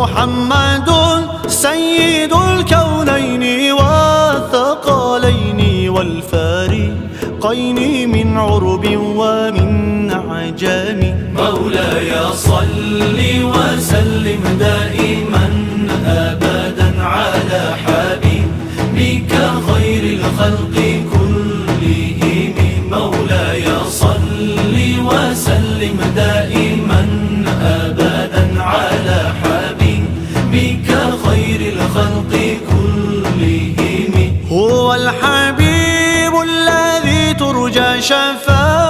محمد سيد الكونين والثقلين والفارقين من عرب ومن عجم. مولاي صل وسلم دائما أبدا على حبيبك خير الخلق كلهم. مولاي صل وسلم دائما أبدا على حبيبك خير الخلق كلهم. هو الحبيب الذي ترجى شفاعته